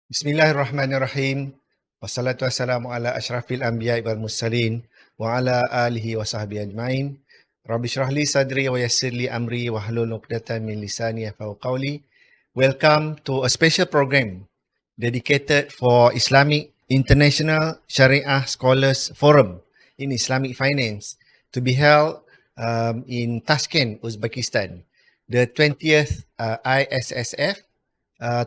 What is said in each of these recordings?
Bismillahirrahmanirrahim. Wassalatu wassalamu ala asyrafil anbiya'i wal mursalin wa ala alihi wa sahbihi ajma'in. Rabbi shrah li sadri wa yassir li amri wa hlul 'uqdatam min lisani yafqahu qawli. Welcome to a special program dedicated for Islamic International Shariah Scholars Forum in Islamic Finance to be held in Tashkent, Uzbekistan. The 20th ISSF.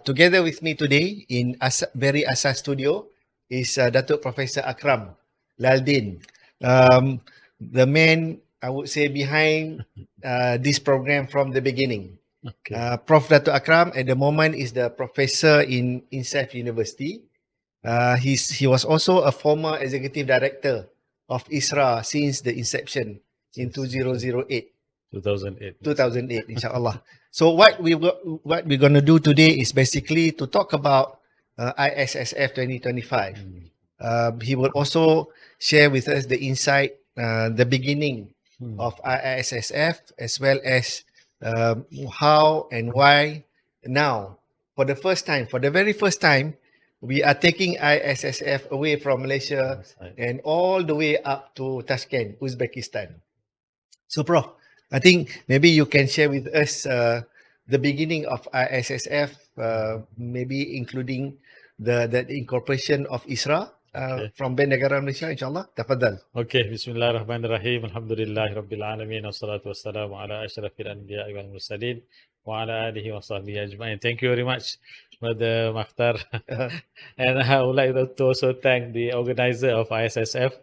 Together with me today in very Asas studio is Datuk Professor Akram Laldin, the man, I would say, behind this program from the beginning. Okay. Prof. Datuk Akram at the moment is the professor in ISSF University. He was also a former executive director of ISRA since the inception in 2008. 2008, inshallah. So what we're going to do today is basically to talk about ISSF 2025. He will also share with us the insight, the beginning of ISSF, as well as how and why now, for the very first time, we are taking ISSF away from Malaysia and all the way up to Tashkent, Uzbekistan. So, Prof, I think maybe you can share with us the beginning of ISSF, maybe including the incorporation of ISRA from Bank Negara Malaysia, insyaAllah. Tafadhal. Okay, Bismillahirrahmanirrahim. Alhamdulillahi Rabbil Alamin. Wassalatu wassalamu ala ashrafil anbiya'i wal mursalin wa ala alihi wa sahbihi ajma'in. Thank you very much, Brother Makhtar. And I would like to also thank the organizer of ISSF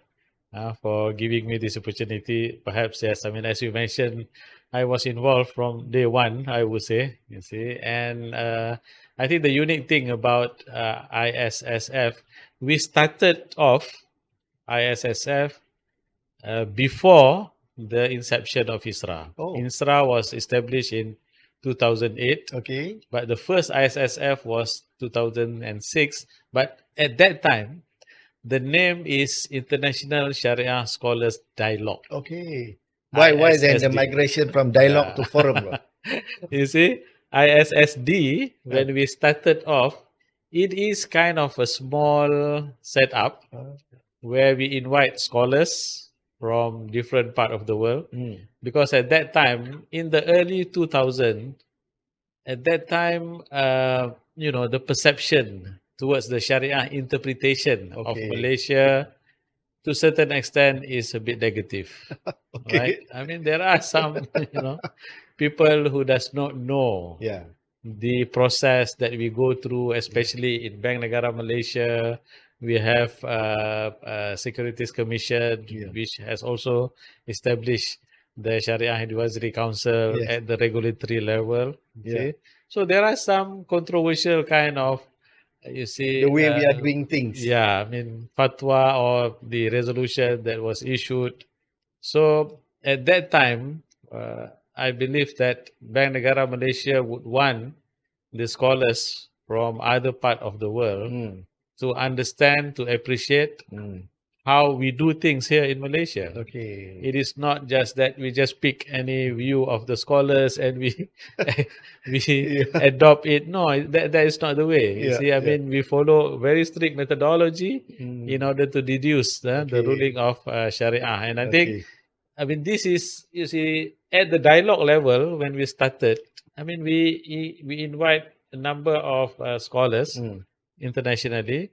for giving me this opportunity. Perhaps, yes, I mean, as you mentioned, I was involved from day one, I would say, you see. And I think the unique thing about ISSF, we started off ISSF before the inception of ISRA. Oh. ISRA was established in 2008. Okay. But the first ISSF was 2006. But at that time, the name is International Shariah Scholars Dialogue. Okay. Why then the ISSD. migration from dialogue to forum? Bro? You see, ISSD, when we started off, it is kind of a small setup where we invite scholars from different part of the world. Because at that time, in the early 2000s, at that time, the perception towards the Sharia interpretation of Malaysia, to a certain extent, is a bit negative. Okay. Right? I mean, there are some, people who does not know the process that we go through, especially in Bank Negara Malaysia. We have Securities Commission, which has also established the Sharia Advisory Council at the regulatory level. See? So there are some controversial kind of, you see, The way we are doing things. Yeah, I mean, fatwa or the resolution that was issued. So at that time, I believe that Bank Negara Malaysia would want the scholars from other part of the world to understand, to appreciate how we do things here in Malaysia. Okay. It is not just that we just pick any view of the scholars and we adopt it. No, that is not the way. You see, I mean, we follow very strict methodology in order to deduce the ruling of Sharia. And I think, I mean, this is, you see, at the dialogue level, when we started, I mean, we invite a number of scholars internationally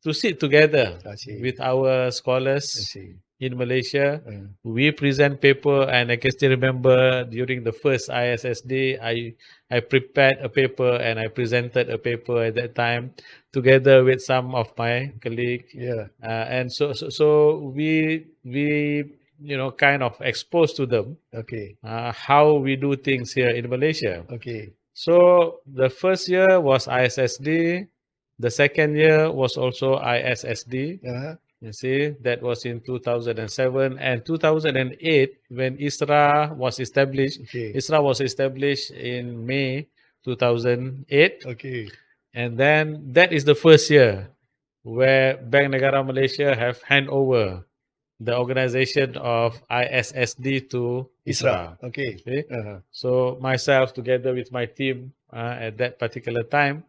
to sit together with our scholars in Malaysia. We present paper, and I can still remember during the first ISSD, I prepared a paper and I presented a paper at that time together with some of my colleagues. And so we kind of exposed to them how we do things here in Malaysia. So the first year was ISSD. The second year was also ISSD. You see, that was in 2007 and 2008 when ISRA was established. ISRA was established in May 2008. And then that is the first year where Bank Negara Malaysia have hand over the organization of ISSD to ISRA. Okay. So myself, together with my team at that particular time,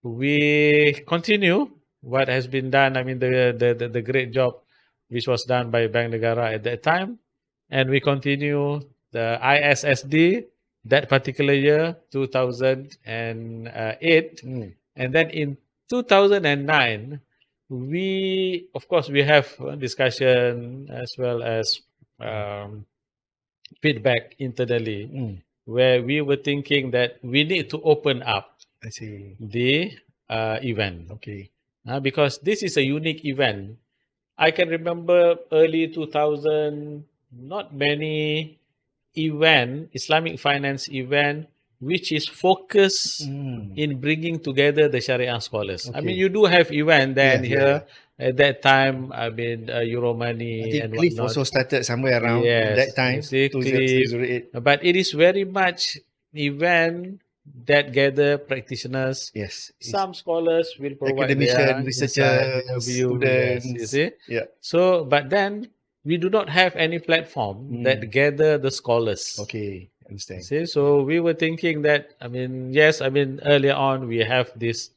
we continue what has been done. I mean, the great job which was done by Bank Negara at that time, and we continue the ISSD that particular year, 2008, and then in 2009, we of course we have a discussion as well as feedback internally, where we were thinking that we need to open up I see. the event. Okay. Because this is a unique event. I can remember early 2000, not many Islamic finance event, which is focused in bringing together the Sharia scholars. I mean, Okay. you do have event then Yeah, here at that time. I mean, Euro I money think and Cliff whatnot. also started somewhere around Yes, that time, you see, 2007, 2008. but it is very much event that gather practitioners. Yes. Some scholars will provide their Academician, insight, researchers, view. Yes, you students. see. Yeah. So, but then we do not have any platform that gather the scholars. Okay. You Understand. see, so we were thinking that, I mean, yes, I mean, earlier on we have this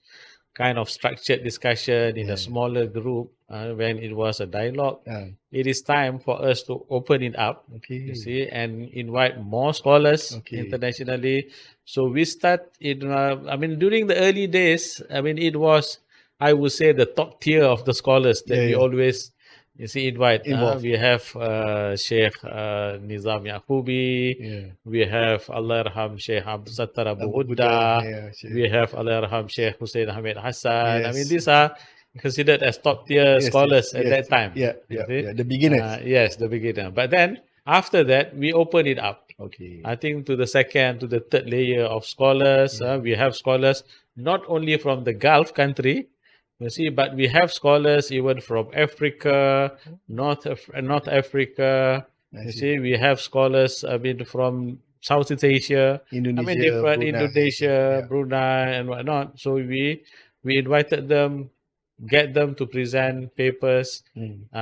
kind of structured discussion in a smaller group when it was a dialogue. It is time for us to open it up, you see, and invite more scholars internationally. So we start in, I mean, during the early days, I mean, it was, I would say, the top tier of the scholars that we always, you see, invite. Involved. We have Sheikh Nizam Yaqubi. We have Allahyarham Sheikh Abdul Sattar Abu Hudda. We have Allahyarham Sheikh Hussein Ahmed Hassan. I mean, these are considered as top tier scholars at that time. Yeah, you yeah, see. yeah. The beginners. Yes, the beginner. But then after that, we open it up. Okay. I think to the second, to the third layer of scholars. We have scholars not only from the Gulf country, you see, but we have scholars even from Africa, North Africa. You see, we have scholars, I mean, from Southeast Asia, Indonesia, I mean, different Brunei. Indonesia, Brunei, and whatnot. So we invited them, get them to present papers.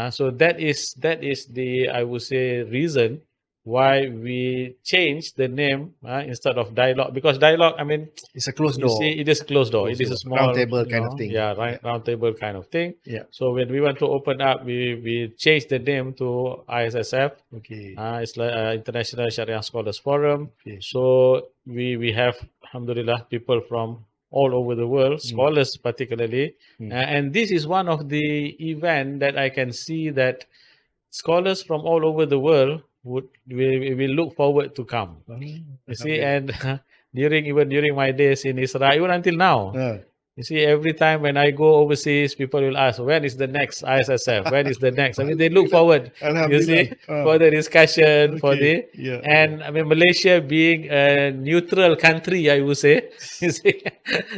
So that is the, I would say, reason why we changed the name instead of dialogue, because dialogue, I mean, It's a closed you door. see, it is closed door. It is a small round table kind of thing. Yeah, right, round table kind of thing. Yeah. So when we want to open up, we changed the name to ISSF. Okay. It's like International Sharia Scholars Forum. Okay. So we have, alhamdulillah, people from all over the world, scholars particularly, and this is one of the event that I can see that scholars from all over the world will look forward to come. You see, and during my days in Israel, even until now, you see, every time when I go overseas, people will ask, when is the next ISSF? When is the next? I mean, they look forward, you see, for the discussion, for the, and I mean, Malaysia being a neutral country, I would say, you see,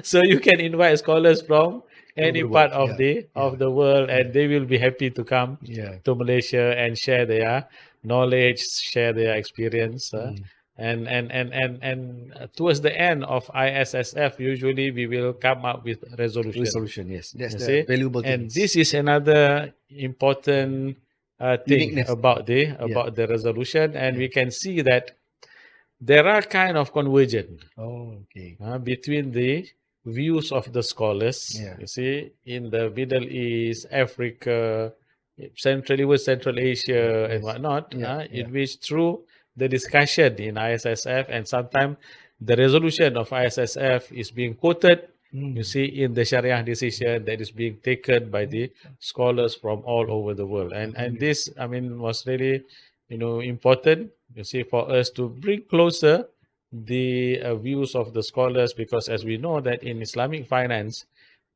so you can invite scholars from any part of the world, and they will be happy to come to Malaysia and share their knowledge, share their experience. And towards the end of ISSF, usually we will come up with resolution. Yes, that's You the see? valuable And things. this is another important thing Uniqueness. about the resolution, and we can see that there are kind of convergence between the views of the scholars. You see, in the Middle East, Africa, Central Asia, and whatnot, in which through the discussion in ISSF, and sometimes the resolution of ISSF is being quoted, you see, in the Sharia decision that is being taken by the scholars from all over the world. And this, I mean, was really, important, you see, for us to bring closer the views of the scholars, because as we know that in Islamic finance,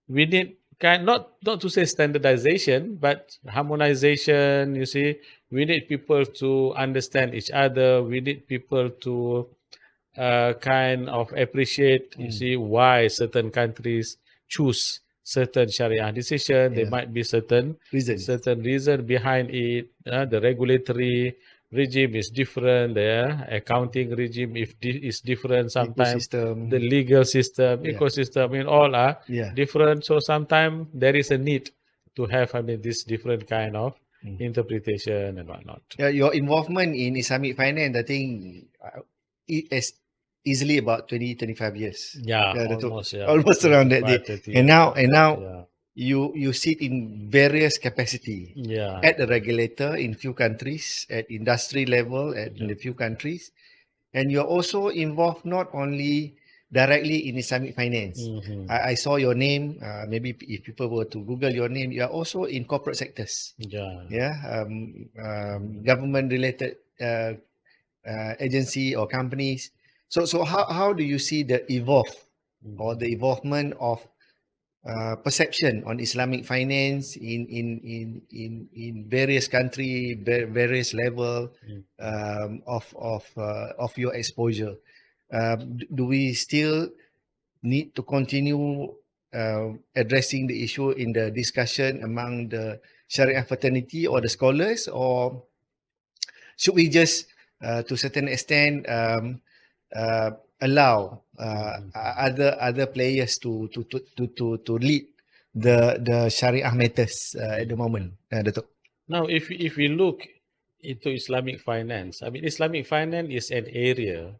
we need not to say standardization, but harmonization. You see, we need people to understand each other. We need people to kind of appreciate, you see, why certain countries choose certain Sharia decision. There might be certain reason behind it. The regulatory regime is different. The accounting regime is different. Sometimes the legal system, ecosystem, I mean, all are different. So sometimes there is a need to have, I mean, this different kind of interpretation and whatnot. Your involvement in Islamic finance, I think, it easily about 20-25 years. Yeah, Datuk. almost, yeah. Almost around that day. 25, 30 And years. now Yeah. you sit in various capacity Yeah. at the regulator in few countries, at industry level in a few countries, and you're also involved not only directly in Islamic finance. Mhm. I saw your name. Maybe if people were to Google your name, you are also in corporate sectors. Yeah. Yeah, government related agency or companies. So how do you see the or the evolvement of perception on Islamic finance in various country, various level of your exposure? Do we still need to continue addressing the issue in the discussion among the Shariah fraternity or the scholars, or should we just, to a certain extent, allow other players to lead the Shariah matters at the moment, Datuk? Now, if we look into Islamic finance, I mean, Islamic finance is an area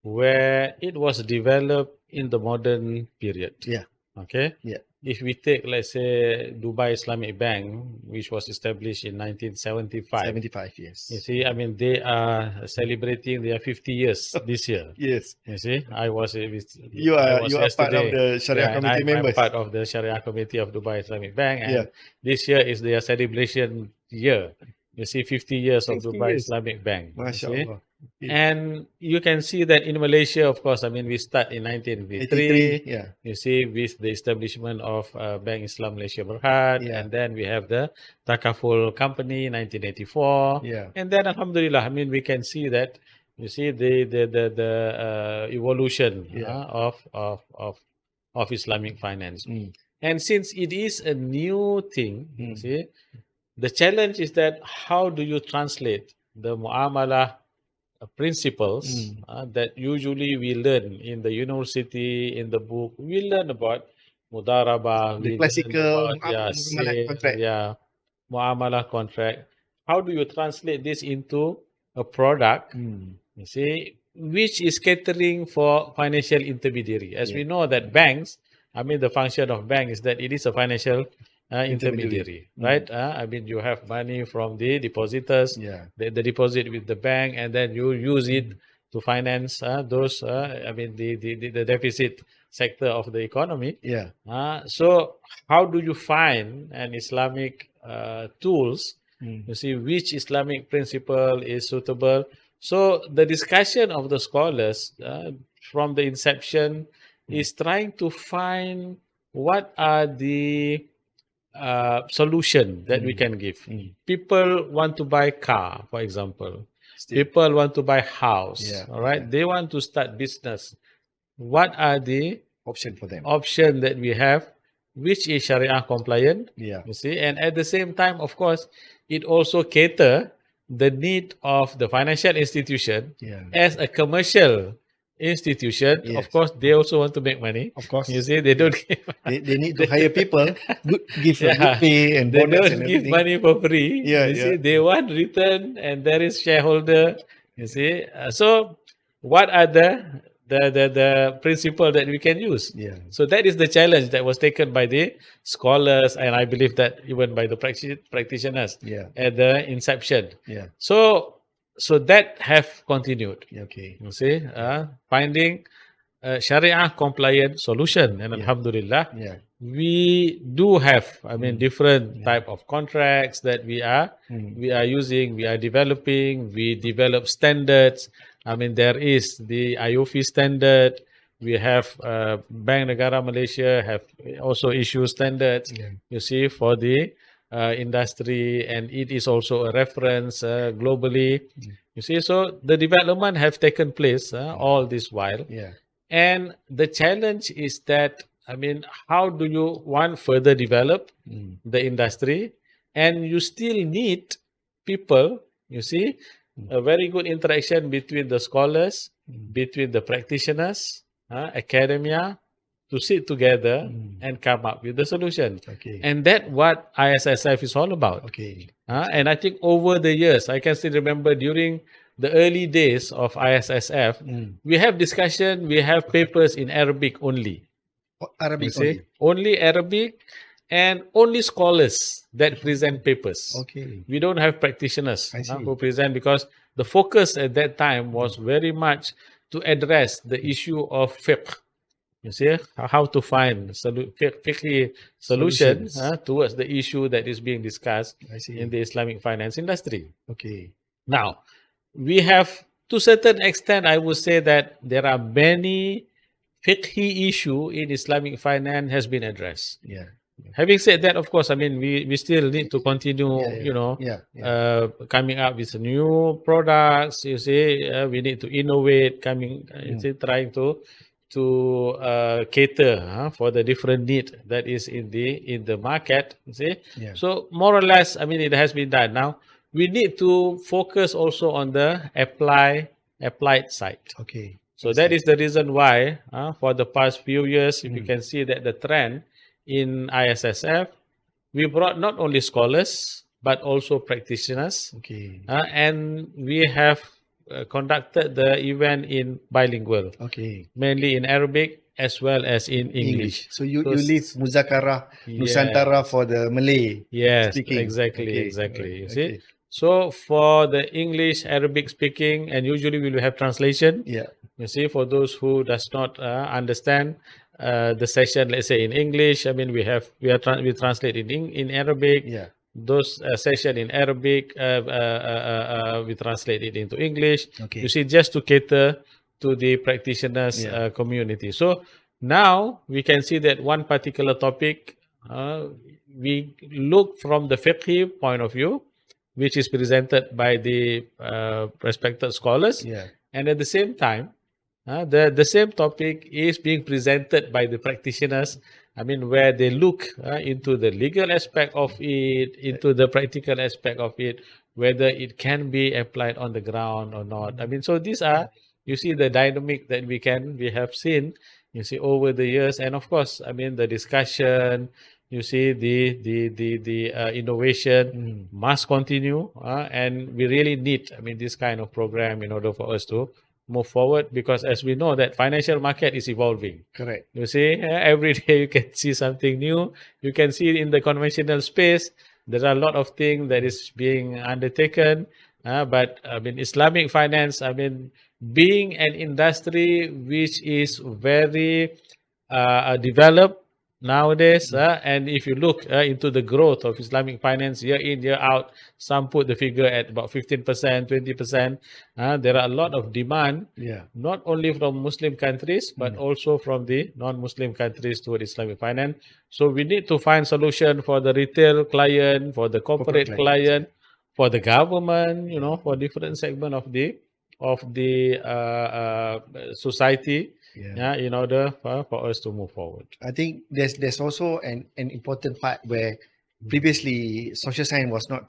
where it was developed in the modern period. Yeah. Okay. Yeah. If we take, let's say, Dubai Islamic Bank, which was established in 1975. 75 years. You see, I mean, they are celebrating their 50 years this year. Yes. You see, I was You are part of yesterday. the Sharia and committee I'm members. part of the Sharia committee of Dubai Islamic Bank, and Yeah. this year is their celebration year. You see, 50 years of 50 Dubai years. Islamic Bank. you see. MashaAllah. And you can see that in Malaysia, of course, I mean, we start in 1983. 83. Yeah. You see, with the establishment of Bank Islam Malaysia Berhad, Yeah. and then we have the Takaful Company, 1984. Yeah. And then, Alhamdulillah, I mean, we can see that, you see, the evolution Yeah. of Islamic finance. Mm. And since it is a new thing, you Mm. see, the challenge is that how do you translate the muamalah principles that usually we learn in the university, in the book. We learn about mudarabah, The we classical learn about muamalah sales, contract. muamalah contract. How do you translate this into a product, you see, which is catering for financial intermediary? As we know that banks, I mean, the function of bank is that it is a financial intermediary, right? I mean, you have money from the depositors, Yeah. the deposit with the bank, and then you use it to finance those, I mean, the deficit sector of the economy. Yeah. So how do you find an Islamic tools, you see, which Islamic principle is suitable? So the discussion of the scholars from the inception is trying to find what are the solution that we can give. People want to buy car, for example. People want to buy house. Yeah. All right. They want to start business. What are the Option for them. option that we have, which is Sharia compliant? Yeah. You see, and at the same time, of course, it also cater the need of the financial institution Yeah. as a commercial institution. Yes. Of course, they also want to make money. Of course. You see, they don't give They need to hire people, give Yeah. good pay and they bonus don't and give everything. money for free. Yeah, you see, yeah. they want return, and there is shareholder. You see, so what are the principle that we can use? Yeah. So that is the challenge that was taken by the scholars, and I believe that even by the practitioners Yeah. at the inception. Yeah. So that have continued. Okay. You see, finding a Sharia compliant solution, and Yeah. Alhamdulillah, Yeah. we do have, I mean, different type of contracts that we are using, we are developing, we develop standards. I mean, there is the IOFI standard. We have Bank Negara Malaysia have also issued standards, Yeah. you see, for the industry, and it is also a reference globally. You see, so the development have taken place all this while. Yeah. And the challenge is that, I mean, how do you further develop the industry, and you still need people, you see, a very good interaction between the scholars, between the practitioners, academia, to sit together and come up with the solution. Okay. And that what ISSF is all about. Okay. And I think over the years, I can still remember during the early days of ISSF, we have discussion, we have papers in Arabic only. Arabic only Arabic, and only scholars that present papers. Okay. We don't have practitioners I see. who present, because the focus at that time was very much to address the issue of fiqh. You see, how to find fiqh solutions towards the issue that is being discussed in the Islamic finance industry. Okay. Now, we have, to a certain extent, I would say that there are many fiqhi issue in Islamic finance has been addressed. Yeah. Having said that, of course, I mean, we still need to continue, coming up with new products. You see, we need to innovate, trying to cater for the different need that is in the market. You see, so more or less, I mean, it has been done. Now we need to focus also on the applied side. Okay. So that is the reason why, for the past few years, if you can see that the trend in ISSF, we brought not only scholars but also practitioners. Okay. And we have conducted the event in bilingual. Okay. Mainly in Arabic as well as in English. So you leave Muzakarah Nusantara for the Malay speaking. Exactly. You see. So for the English, Arabic speaking, and usually we will have translation. Yeah. You see, for those who does not understand the session, let's say in English, I mean we translate in Arabic. Yeah. Those session in Arabic, we translate it into English. Okay. You see, just to cater to the practitioners community. So now we can see that one particular topic, we look from the fiqh point of view, which is presented by the respected scholars. Yeah. And at the same time, the same topic is being presented by the practitioners. I mean, where they look into the legal aspect of it, into the practical aspect of it, whether it can be applied on the ground or not. I mean, so these are, you see, the dynamic that we have seen, you see, over the years. And of course, I mean, the discussion, you see, the innovation must continue, and we really need, I mean, this kind of program in order for us to move forward, because as we know that financial market is evolving. Correct. You see, every day you can see something new. You can see in the conventional space, there are a lot of things that is being undertaken. But I mean, Islamic finance, I mean, being an industry which is very developed nowadays, and if you look into the growth of Islamic finance year in, year out, some put the figure at about 15%, 20%. There are a lot of demand, not only from Muslim countries, but also from the non-Muslim countries toward Islamic finance. So we need to find solution for the retail client, for the corporate client, for the government, you know, for different segment of the society. In order for us to move forward. I think there's also an important part where previously social finance was not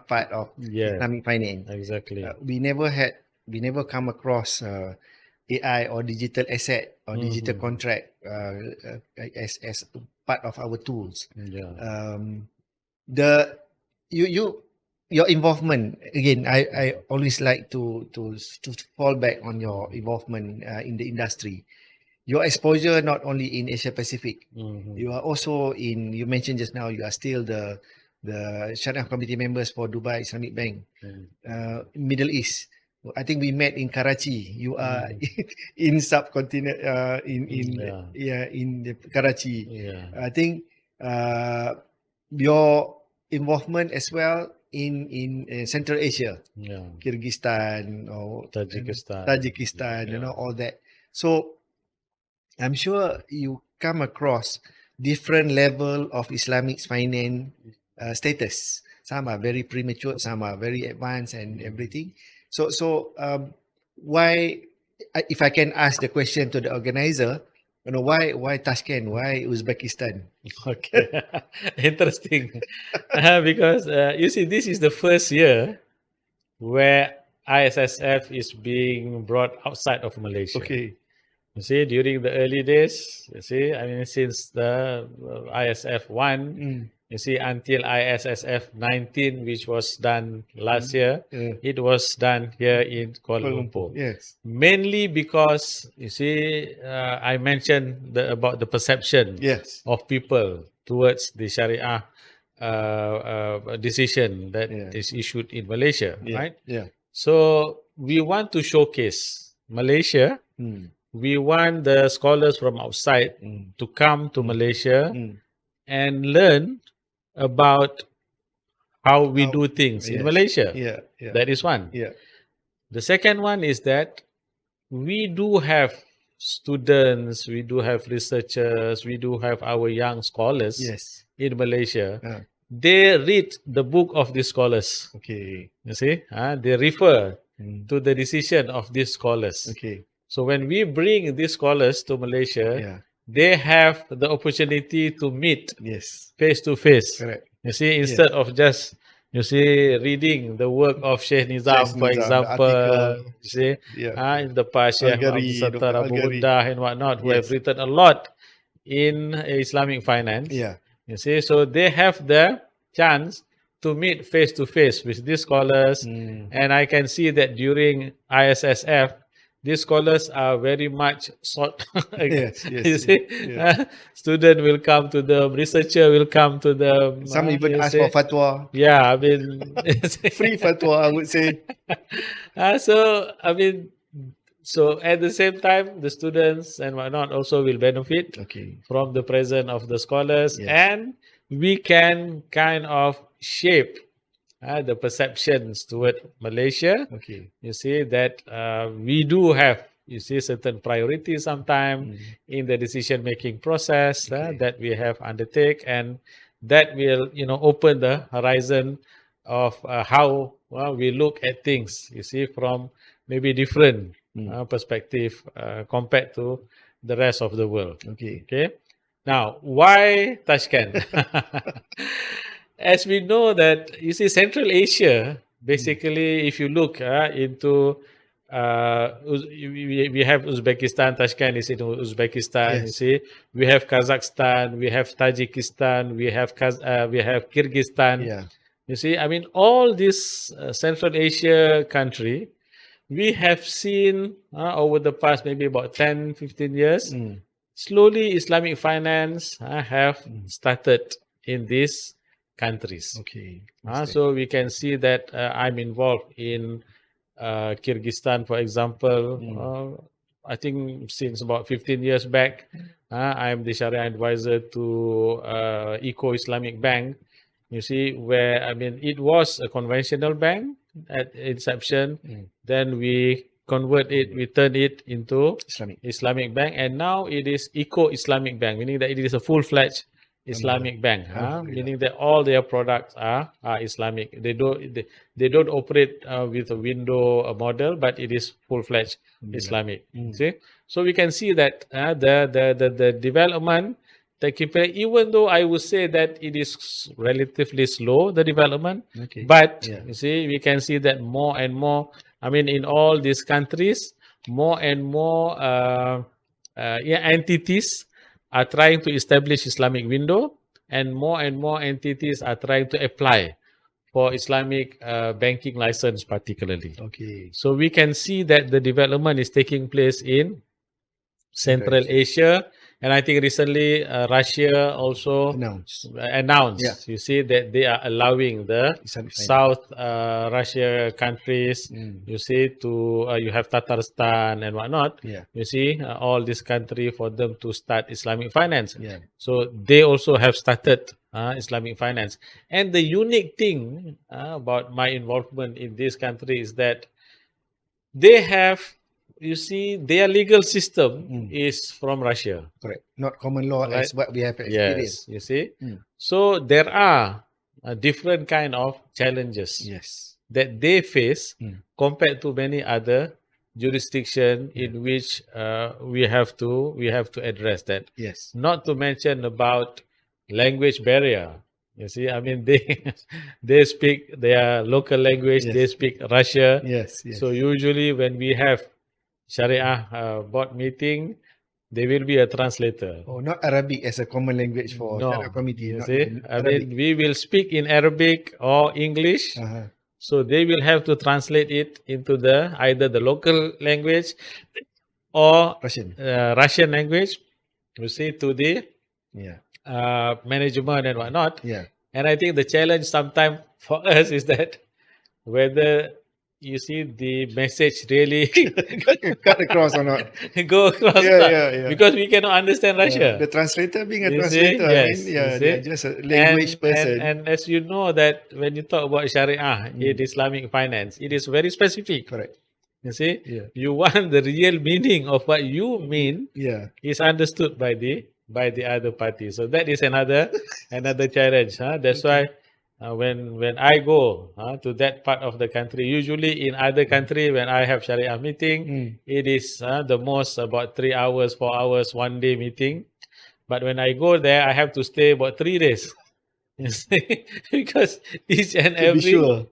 part of Islamic finance. Exactly. We never come across AI or digital asset or digital contract as part of our tools. Your involvement, again, I always like to fall back on your involvement in the industry. Your exposure not only in Asia Pacific, you are also you mentioned just now, you are still the Shariah Committee members for Dubai Islamic Bank, Middle East. I think we met in Karachi. You are in subcontinent, in Karachi. I think your involvement as well in Central Asia, Kyrgyzstan or Tajikistan, you know, all that. So I'm sure you come across different level of Islamic finance status. Some are very premature, some are very advanced and everything. So why, if I can ask the question to the organizer, you know, why Tashkent? Why Uzbekistan? Okay, interesting. Because you see, this is the first year where ISSF is being brought outside of Malaysia. Okay. You see, during the early days, you see, I mean, since the ISF 1, You see, until ISSF 19, which was done last year, it was done here in Kuala Lumpur. Yes. Mainly because, you see, I mentioned about the perception Yes. of people towards the Shariah decision that is issued in Malaysia, right? Yeah. So we want to showcase Malaysia. We want the scholars from outside to come to Malaysia and learn about how we do things in Malaysia. Yeah. That is one. Yeah. The second one is that we do have students, we do have researchers, we do have our young scholars in Malaysia. They read the book of these scholars. Okay. You see, they refer to the decision of these scholars. Okay. So when we bring these scholars to Malaysia, they have the opportunity to meet face to face. Correct. You see, instead of just reading the work of Sheikh Nizam, for example, you see, in the past, Sheikh Abdul Sattar Abu Ghuddah and whatnot, who have written a lot in Islamic finance. You see, so they have the chance to meet face to face with these scholars, and I can see that during ISSF, these scholars are very much sought. You see, student will come to them, researcher will come to them. Some even ask for fatwa. Yeah, I mean, free fatwa, I would say. So at the same time, the students and whatnot also will benefit from the presence of the scholars, and we can kind of shape the perceptions toward Malaysia. You see that we do have, you see, certain priorities sometimes in the decision-making process that we have undertake, and that will, open the horizon of how we look at things, you see, from maybe different perspective compared to the rest of the world. Okay. Now, why Tashkent? As we know that, you see, Central Asia, basically, if you look into, we have Uzbekistan, Tashkent is in Uzbekistan, you see. We have Kazakhstan, we have Tajikistan, we have Kyrgyzstan. You see, I mean, all these Central Asia country, we have seen over the past maybe about 10, 15 years, slowly Islamic finance have started in these countries. So we can see that I'm involved in Kyrgyzstan, for example. I think since about 15 years back, I'm the Sharia advisor to Eco Islamic Bank. You see, where, I mean, it was a conventional bank at inception. Then we convert it, we turn it into Islamic bank, and now it is Eco Islamic Bank, meaning that it is a full-fledged Islamic bank, meaning that all their products are Islamic. They don't operate with a window model, but it is full-fledged Islamic. See, so we can see that the development taking place, even though I would say that it is relatively slow, the development, but you see, we can see that more and more. I mean, in all these countries, more and more entities are trying to establish Islamic window, and more entities are trying to apply for Islamic banking license particularly. So we can see that the development is taking place in Central Asia, and I think recently Russia also announced. You see that they are allowing the South Russia countries, you see, to you have Tatarstan and whatnot. You see, all these countries for them to start Islamic finance. So they also have started Islamic finance. And the unique thing about my involvement in this country is that they have, you see, their legal system is from Russia. Correct. Not common law as what we have experienced. Yes, you see. So there are different kind of challenges that they face compared to many other jurisdiction in which we have to address that. Not to mention about language barrier. You see, I mean, they speak their local language. They speak Russia. So usually when we have Sharia board meeting, there will be a translator. Oh, not Arabic as a common language for Sharia No, committee. you Not see, even I Arabic. mean, we will speak in Arabic or English, so they will have to translate it into the either the local language or Russian. Russian language. You see, to the Yeah. management and whatnot. Yeah. And I think the challenge sometimes for us is that whether you see the message really Cut across or not? go across Yeah. because we cannot understand Russia. The translator being a You see? translator, Yes, I mean, you yeah, see? they're just a language person. And as you know that when you talk about Shariah in Islamic finance, it is very specific. Correct. You see, Yeah. you want the real meaning of what you mean Yeah. is understood by the other party. So that is another challenge. That's why when I go to that part of the country, usually in other country when I have Sharia meeting, it is the most about 3 hours, 4 hours, 1 day meeting. But when I go there, I have to stay about 3 days. You see, because each and To be sure.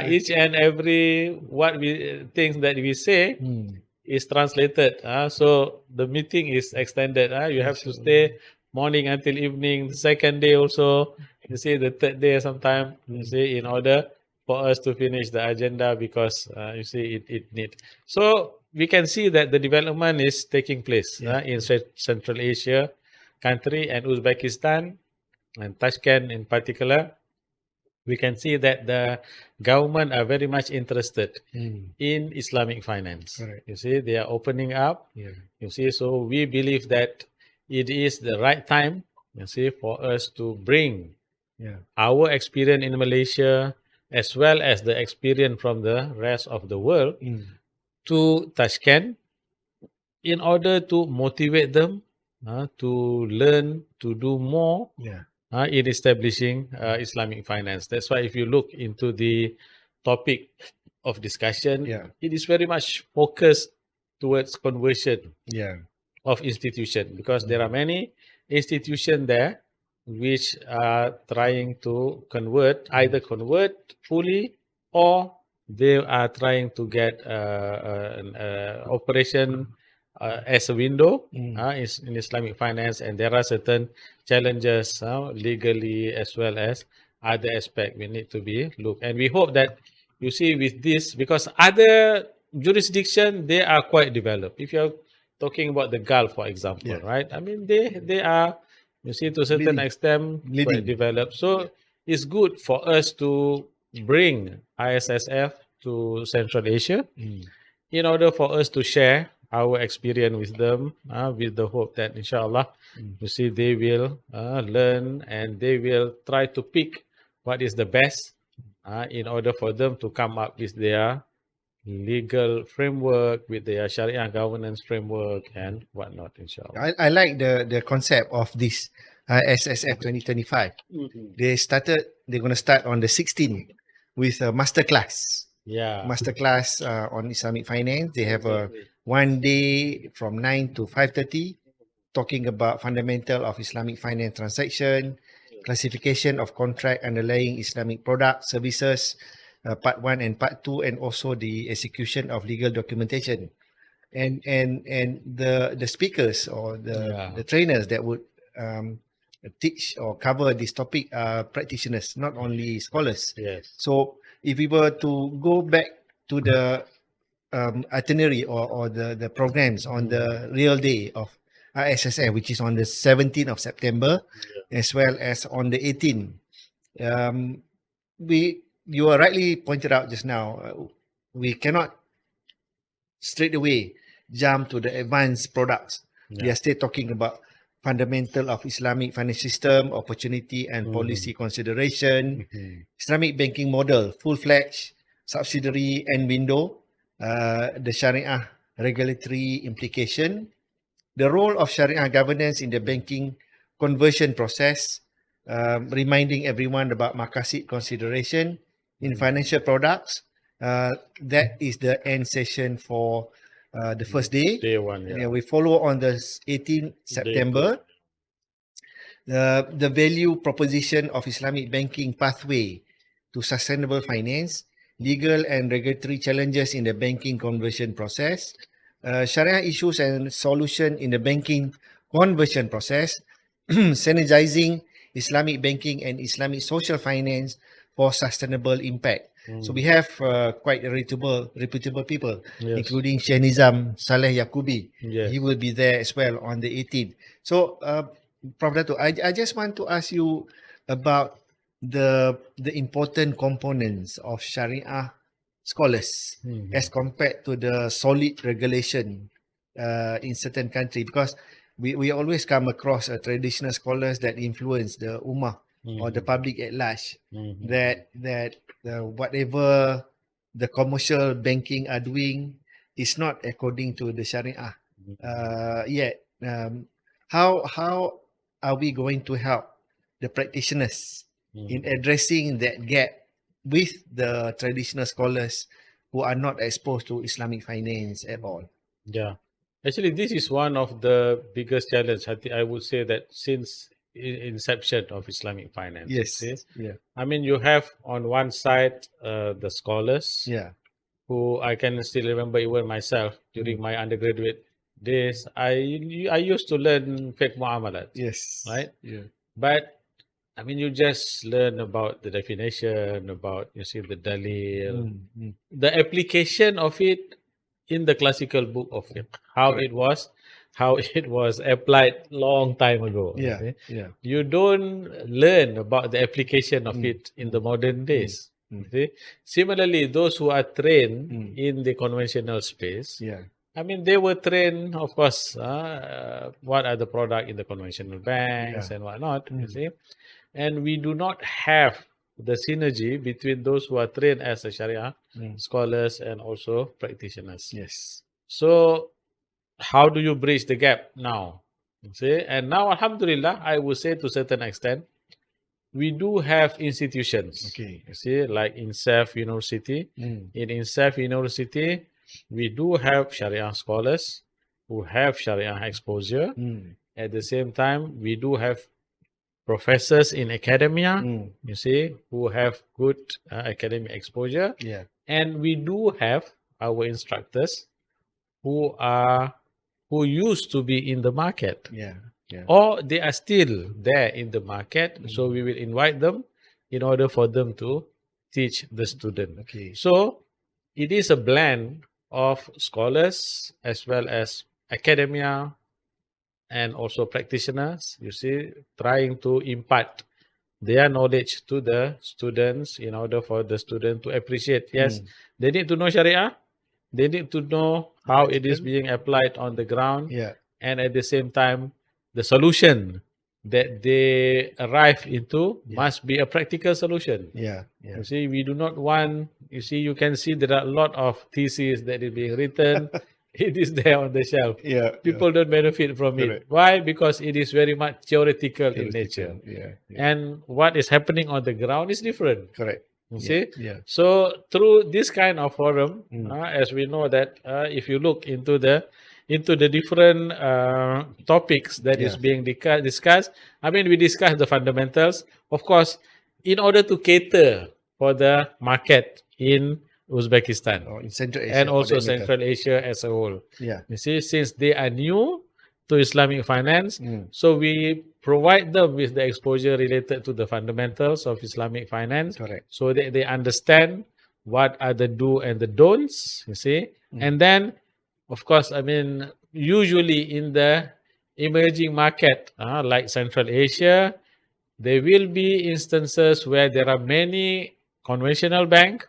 each and every what we things that we say is translated. So the meeting is extended. You have to stay morning until evening. The second day also, you see, the third day sometime, you see, in order for us to finish the agenda because you see it need. So we can see that the development is taking place in Central Asia country and Uzbekistan and Tashkent in particular. We can see that the government are very much interested in Islamic finance. Correct. You see, they are opening up. Yeah. You see, so we believe that it is the right time, you see, for us to bring our experience in Malaysia as well as the experience from the rest of the world to Tashkent in order to motivate them to learn to do more in establishing Islamic finance. That's why if you look into the topic of discussion, it is very much focused towards conversion of institution because there are many institutions there which are trying to either convert fully or they are trying to get an operation as a window in Islamic finance, and there are certain challenges legally as well as other aspects we need to be looked. And we hope that you see with this, because other jurisdiction they are quite developed. If you're talking about the Gulf, for example, right? I mean, they are, you see, to a certain extent quite developed. So it's good for us to bring ISSF to Central Asia in order for us to share our experience with them with the hope that inshallah you see they will learn and they will try to pick what is the best in order for them to come up with their legal framework, with their Sharia governance framework and whatnot, inshallah. I like the concept of this ISSF 2025. They're going to start on the 16th with a masterclass. Masterclass on Islamic finance. They have a 1 day from 9 to 5:30 talking about fundamental of Islamic finance transaction, classification of contract underlying Islamic products, services, part 1 and part 2, and also the execution of legal documentation. And the speakers or the trainers that would teach or cover this topic are practitioners, not only scholars. So if we were to go back to the itinerary or the programs on the real day of ISSF, which is on the 17th of September, as well as on the 18th, you are rightly pointed out just now, we cannot straight away jump to the advanced products. We are still talking about fundamental of Islamic finance system, opportunity and policy consideration, Islamic banking model, full-fledged, subsidiary and window, the Sharia regulatory implication, the role of Sharia governance in the banking conversion process, reminding everyone about maqasid consideration in financial products. That is the end session for the first day. Day 1, we follow on the 18th September. The value proposition of Islamic banking pathway to sustainable finance, legal and regulatory challenges in the banking conversion process, Sharia issues and solution in the banking conversion process, synergizing Islamic banking and Islamic social finance for sustainable impact. So we have quite reputable people, Yes. including Sheikh Nizam Saleh Yakubi. Yes. He will be there as well on the 18th. So, Prof. Dato, I just want to ask you about the important components of Sharia scholars as compared to the solid regulation in certain country, because we always come across traditional scholars that influence the ummah or the public at large, that whatever the commercial banking are doing is not according to the Sharia. Yet, how are we going to help the practitioners in addressing that gap with the traditional scholars who are not exposed to Islamic finance at all? Yeah. Actually, this is one of the biggest challenges. I would say that since inception of Islamic finance. Yes. See? Yeah. I mean, you have on one side the scholars, Yeah. who I can still remember even myself during my undergraduate days. I used to learn fiqh muamalat, Yes. right? Yeah. But I mean, you just learn about the definition, about you see the dalil, the application of it in the classical book of fiqh, how Correct. it was applied long time ago. you Yeah. see. Yeah. You don't learn about the application of it in the modern days. you see. Similarly, those who are trained in the conventional space, Yeah. I mean, they were trained, of course, what are the product in the conventional banks and whatnot, you see. And we do not have the synergy between those who are trained as a Sharia scholars and also practitioners. Yes. So, how do you bridge the gap now? You see, and now, Alhamdulillah, I would say to a certain extent, we do have institutions. Okay. You see, like in ISSF University. In ISSF University, we do have Sharia scholars who have Sharia exposure. At the same time, we do have professors in academia, you see, who have good academic exposure. Yeah. And we do have our instructors who used to be in the market, Yeah. Yeah. or they are still there in the market. So we will invite them in order for them to teach the student. Okay. So it is a blend of scholars as well as academia and also practitioners, you see, trying to impart their knowledge to the students in order for the student to appreciate. Yes, they need to know Sharia. They need to know how it is being applied on the ground. Yeah. And at the same time, the solution that they arrive into must be a practical solution. Yeah. Yeah. You see, we do not want, you see, you can see there are a lot of theses that is being written. It is there on the shelf. Yeah. People don't benefit from Correct. it. Why? Because it is very much theoretical in nature. Yeah. And what is happening on the ground is different. Correct. You see? Yeah. So through this kind of forum, as we know that if you look into the different topics that is being discussed, I mean, we discuss the fundamentals. Of course, in order to cater for the market in Uzbekistan Or in Central Asia. and also for that matter. Central Asia as a whole. Yeah. You see, since they are new to Islamic finance, so we provide them with the exposure related to the fundamentals of Islamic finance, Correct. so that they understand what are the do and the don'ts, you see. And then, of course, I mean, usually in the emerging market, like Central Asia, there will be instances where there are many conventional bank.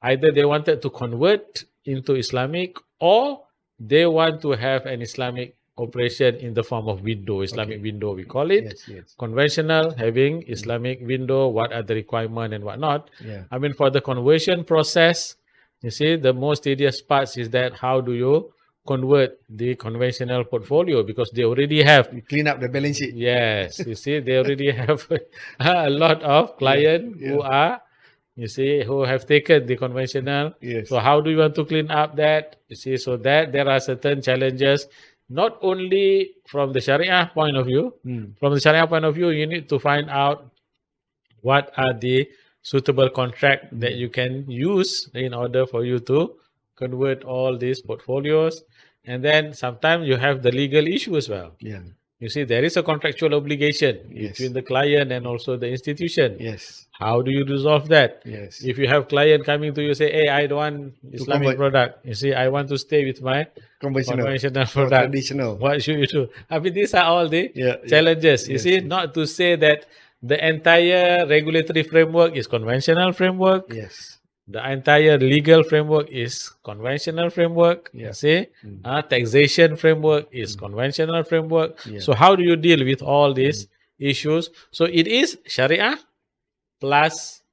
Either they wanted to convert into Islamic, or they want to have an Islamic operation in the form of window, Islamic window, we call it. Yes. Yes. Conventional, having Islamic window, what are the requirement and whatnot. Yeah. I mean, for the conversion process, you see, the most tedious parts is that how do you convert the conventional portfolio, because they already have, You clean up the balance sheet. yes, you see, they already have a lot of clients who are, you see, who have taken the conventional. Yes. So how do you want to clean up that? You see, so that there are certain challenges, not only from the Sharia point of view. From the Sharia point of view, you need to find out what are the suitable contract that you can use in order for you to convert all these portfolios. and then sometimes you have the legal issue as well. Yeah. You see, there is a contractual obligation between the client and also the institution. Yes. How do you resolve that? Yes. If you have client coming to you say, hey, I don't want Islamic product. You see, I want to stay with my conventional product. Traditional. What should you do? I mean, these are all the challenges. You see, not to say that the entire regulatory framework is conventional framework. Yes. The entire legal framework is conventional framework. Yeah. See, taxation framework is conventional framework. So how do you deal with all these issues? So it is Sharia plus,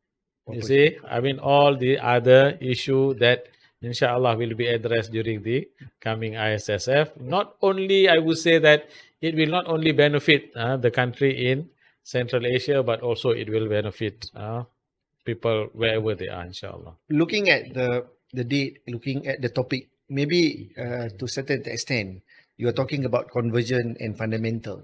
you see, I mean, all the other issue that inshallah will be addressed during the coming ISSF. Not only, I would say that it will not only benefit the country in Central Asia, but also it will benefit people wherever they are, inshallah. Looking at the date, looking at the topic, maybe to a certain extent, you are talking about conversion and fundamental.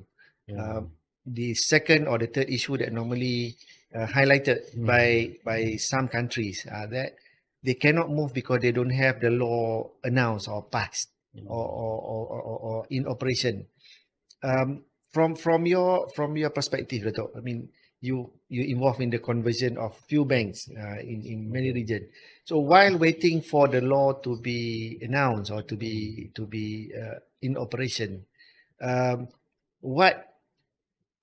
The second or the third issue that normally highlighted by some countries are that they cannot move because they don't have the law announced or passed or in operation. From your perspective, Dato', I mean, you involved in the conversion of few banks in many regions. So while waiting for the law to be announced or to be in operation, what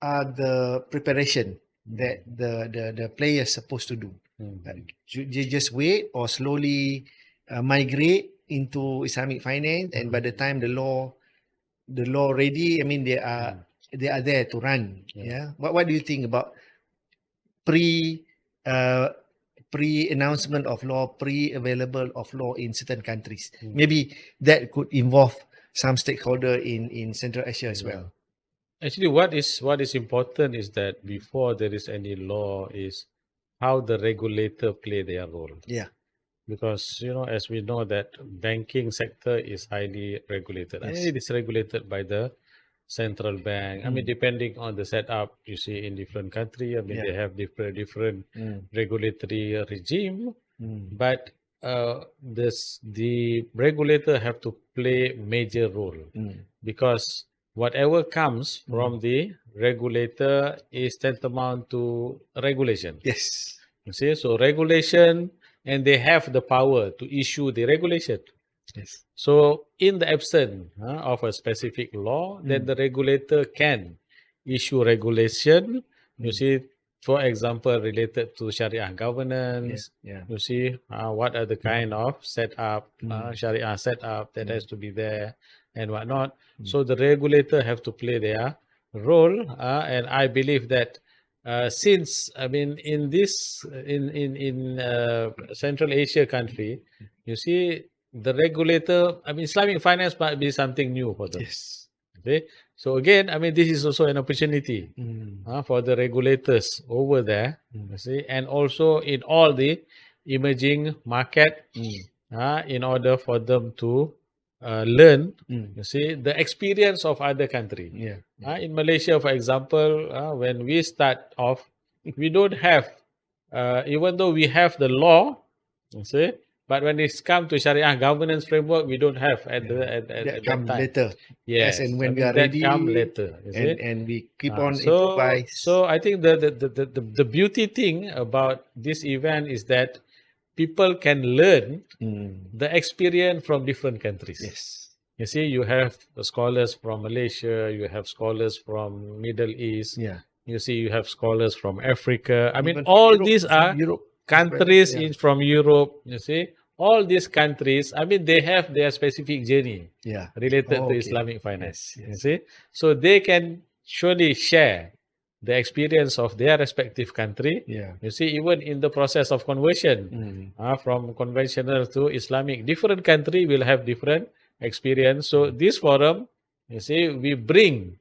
are the preparation that the players supposed to do? Should they just wait or slowly migrate into Islamic finance, and by the time the law ready, I mean, they are there to run. Yeah. What do you think about pre-announcement of law, pre-available of law in certain countries? Maybe that could involve some stakeholder in Central Asia as well. Actually, what is important is that before there is any law is how the regulator play their role. Yeah. Because, as we know that banking sector is highly regulated. Yes. And it is regulated by the central bank. I mean, depending on the setup, you see in different countries, I mean, they have different regulatory regime. But the regulator have to play major role because whatever comes from the regulator is tantamount to regulation. Yes. You see, so regulation, and they have the power to issue the regulation. Yes. So in the absence of a specific law, then the regulator can issue regulation. You see, for example, related to Sharia governance. You see, what are the kind of setup, Sharia setup that has to be there and whatnot. So the regulator have to play their role, and I believe that since, I mean, in this in Central Asia country, you see, the regulator, I mean, Islamic finance might be something new for them. Yes. Okay. So again, I mean, this is also an opportunity for the regulators over there, you see, and also in all the emerging market, in order for them to learn, you see, the experience of other countries. In Malaysia, for example, when we start off, we don't have, even though we have the law, you see, but when it's come to Sharia governance framework, we don't have at that come time. later. Yes, and when we are that ready, come later, you see? and we keep on So improvise. so I think the beauty thing about this event is that people can learn the experience from different countries. Yes. You see, you have scholars from Malaysia, you have scholars from Middle East. You see, you have scholars from Africa. I mean, Even all Europe, these are Europe countries from Europe. You see, all these countries, I mean, they have their specific journey related to Islamic finance. You see, so they can surely share the experience of their respective country. You see, even in the process of conversion from conventional to Islamic, different country will have different experience. So this forum, you see, we bring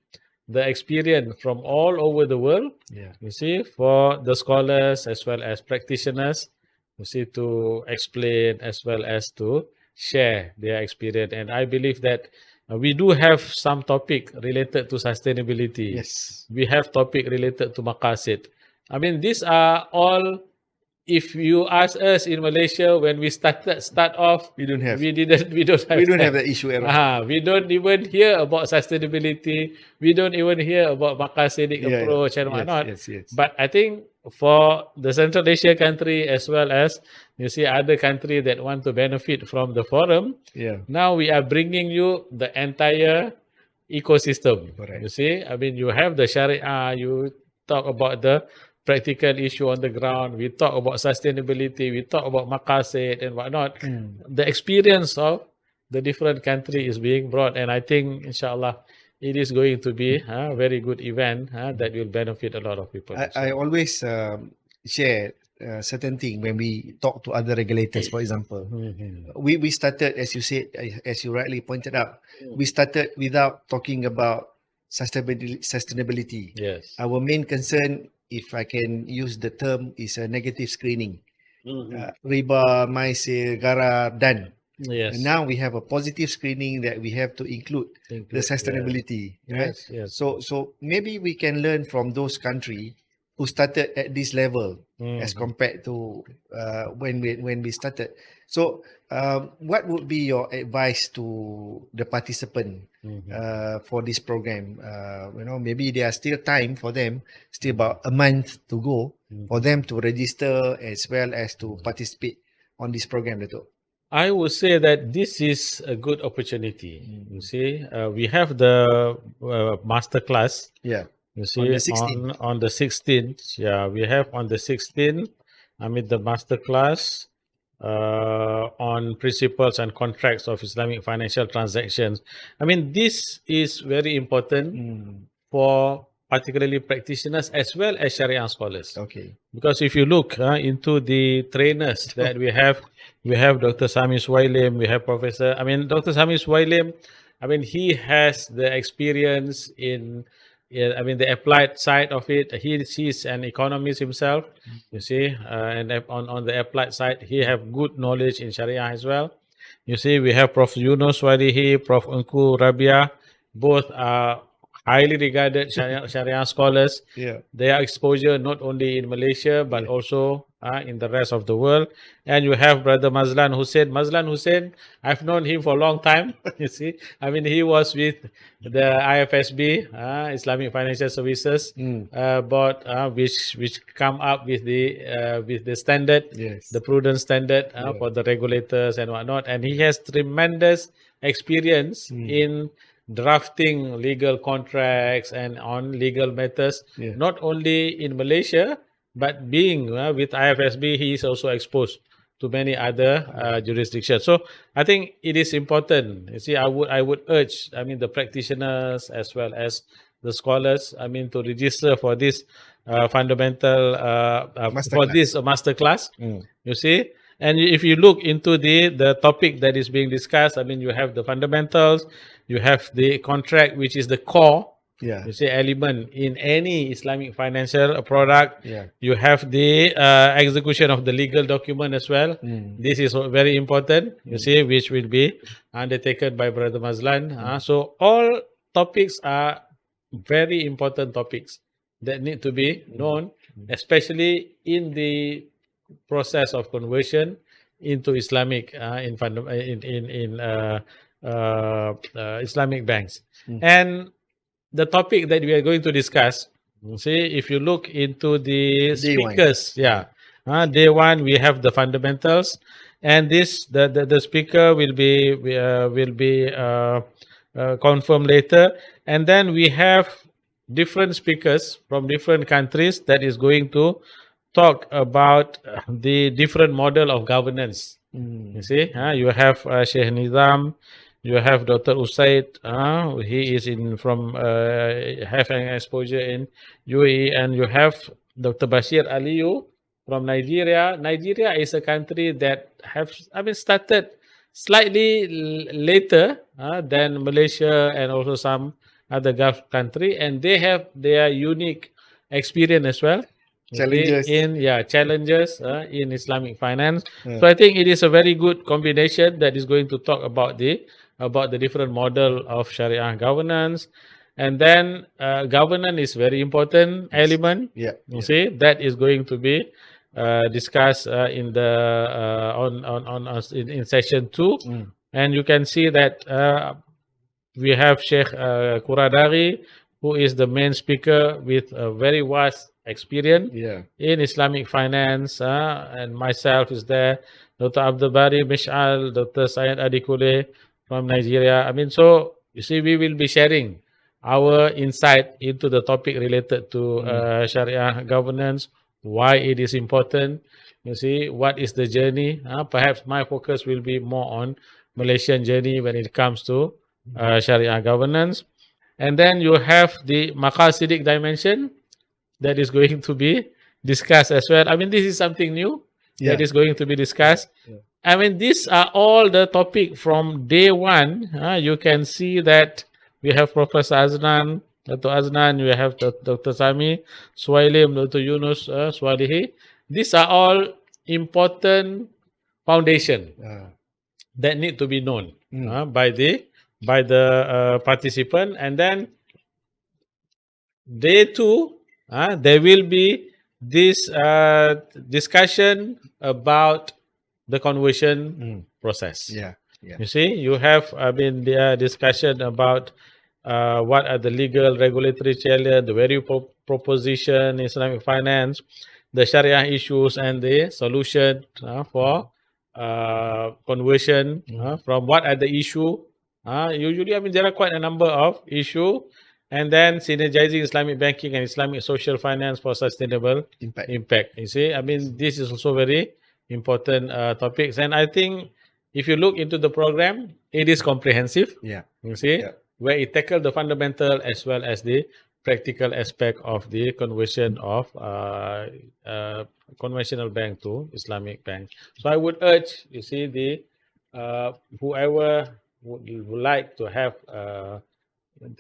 the experience from all over the world, you see, for the scholars as well as practitioners, you see, to explain as well as to share their experience. And I believe that we do have some topic related to sustainability. Yes. We have topic related to maqasid. I mean, these are all if you ask us in Malaysia when we start off, We don't have. we don't have that issue at all. we don't even hear about sustainability. We don't even hear about Makasinic Yeah, approach and yes, whatnot. yes. But I think for the Central Asia country as well as you see other country that want to benefit from the forum, Yeah. now we are bringing you the entire ecosystem. Correct. You see, I mean, you have the Sharia, you talk about the practical issue on the ground, we talk about sustainability, we talk about maqasid and whatnot. The experience of the different country is being brought, and I think, inshallah, it is going to be a very good event that will benefit a lot of people. I always share certain thing when we talk to other regulators. For example, we started, as you said, as you rightly pointed out, we started without talking about sustainability. Yes. Our main concern, if I can use the term, is a negative screening. Riba, maisir, garar, dan. Yes. And now we have a positive screening that we have to include the sustainability. Right? Yes. So maybe we can learn from those countries who started at this level as compared to when we started. So what would be your advice to the participant for this program? Maybe there are still time for them, still about a month to go for them to register as well as to participate on this program, Datuk. I would say that this is a good opportunity. You see, we have the master class. Yeah. You see, on the 16th. on the 16th. Yeah, we have on the 16th. I mean, the master class on principles and contracts of Islamic financial transactions. I mean, this is very important for particularly practitioners as well as Sharia scholars. Okay. Because if you look into the trainers that we have Dr. Sami Swailim, we have Dr. Sami Swailim, he has the experience in the applied side of it. He's an economist himself, you see, and on the applied side, he have good knowledge in Sharia as well. You see, we have Prof. Yunus Wadihi, Prof. Unku Rabia, both are highly regarded Sharia scholars. Yeah. Their exposure not only in Malaysia but also in the rest of the world. And you have Brother Mazlan Hussain. Mazlan Hussain, I've known him for a long time. You see, he was with the IFSB, Islamic Financial Services board, which come up with the standard, the prudent standard for the regulators and whatnot. And he has tremendous experience in drafting legal contracts and on legal matters, not only in Malaysia, but being with IFSB, he is also exposed to many other jurisdictions. So I think it is important. You see, I would urge, the practitioners as well as the scholars, to register for this fundamental master class. You see, and if you look into the topic that is being discussed, you have the fundamentals, you have the contract, which is the core, you see, element in any Islamic financial product. You have the execution of the legal document as well. This is very important, you see, which will be undertaken by Brother Mazlan. So all topics are very important topics that need to be known, especially in the process of conversion into Islamic Islamic banks. And the topic that we are going to discuss, see, if you look into the speakers, day one we have the fundamentals, and the speaker will be confirmed later, and then we have different speakers from different countries that is going to talk about the different model of governance. You see, you have Sheikh Nizam, you have Dr. Usaid, he is have an exposure in UAE, and you have Dr. Bashir Aliyu from Nigeria. Nigeria is a country that started slightly later than Malaysia and also some other Gulf country, and they have their unique experience as well. Challenges in Islamic finance. So I think it is a very good combination that is going to talk about the different model of Sharia governance. And then governance is very important element. You see, that is going to be discussed in the in session 2, and you can see that we have Sheikh Kuradari, who is the main speaker with a very vast experience in Islamic finance, and myself is there, Dr. Abdul Bari Mish'al, Dr. Syed Adikule from Nigeria. I mean, so you see, we will be sharing our insight into the topic related to Sharia governance, why it is important. You see, what is the journey? Perhaps my focus will be more on Malaysian journey when it comes to Sharia governance. And then you have the Maqasidic dimension that is going to be discussed as well. I mean, this is something new that is going to be discussed. I mean, these are all the topic from day one. You can see that we have Professor Aznan, Dr. Aznan, we have Dr. Sami, Swailim, Dr. Yunus, Swalihi. These are all important foundation that need to be known by the participant. And then day 2, there will be this discussion about the conversion process. You see, you have the discussion about what are the legal regulatory challenge, the value proposition, Islamic finance, the Sharia issues, and the solution for conversion from what are the issue. Usually, I mean, there are quite a number of issue, and then synergizing Islamic banking and Islamic social finance for sustainable impact. You see, I mean, this is also very important topics, and I think if you look into the program, it is comprehensive. You see, where it tackles the fundamental as well as the practical aspect of the conversion of conventional bank to Islamic bank. So I would urge, you see, the whoever would like to have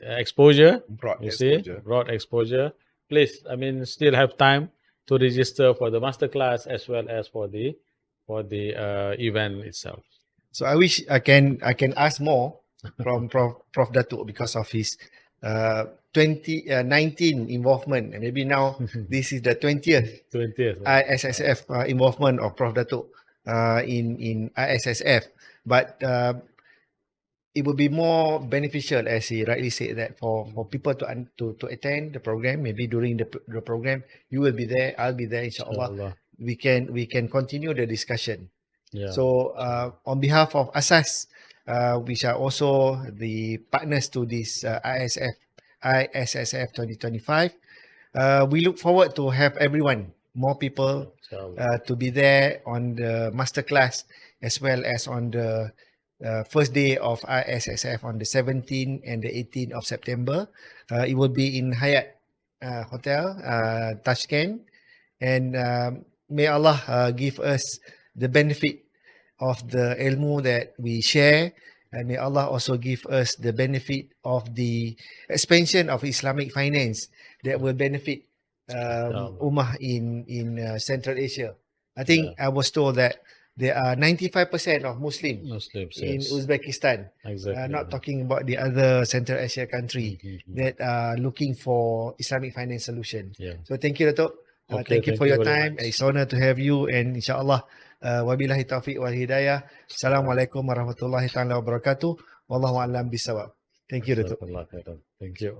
exposure, broad exposure, please, I mean, still have time to register for the masterclass as well as for the event itself. So I wish I can ask more from Prof Datuk because of his 2019 involvement, and maybe now this is the 20th ISSF involvement of Prof Datuk in ISSF, but it would be more beneficial, as he rightly said, that for people to attend the program. Maybe during the program you will be there, I'll be there, inshallah. We can continue the discussion. So on behalf of ASAS, which are also the partners to this ISSF 2025, we look forward to have everyone, more people, to be there on the masterclass as well as on the first day of ISSF on the 17th and the 18th of September. It will be in Hyatt Hotel, Tashkent, and may Allah give us the benefit of the ilmu that we share, and may Allah also give us the benefit of the expansion of Islamic finance that will benefit Ummah in Central Asia. I think I was told that there are 95% of Muslims in Uzbekistan, not talking about the other Central Asia country, that are looking for Islamic finance solution. So thank you, Datuk. Thank you for your time. It's an honor to have you, and insyaAllah, wabillahi taufiq wal hidayah. Assalamualaikum warahmatullahi ta'ala wabarakatuh. Wallahu a'lam bisawab. Thank you, Datuk. Thank you.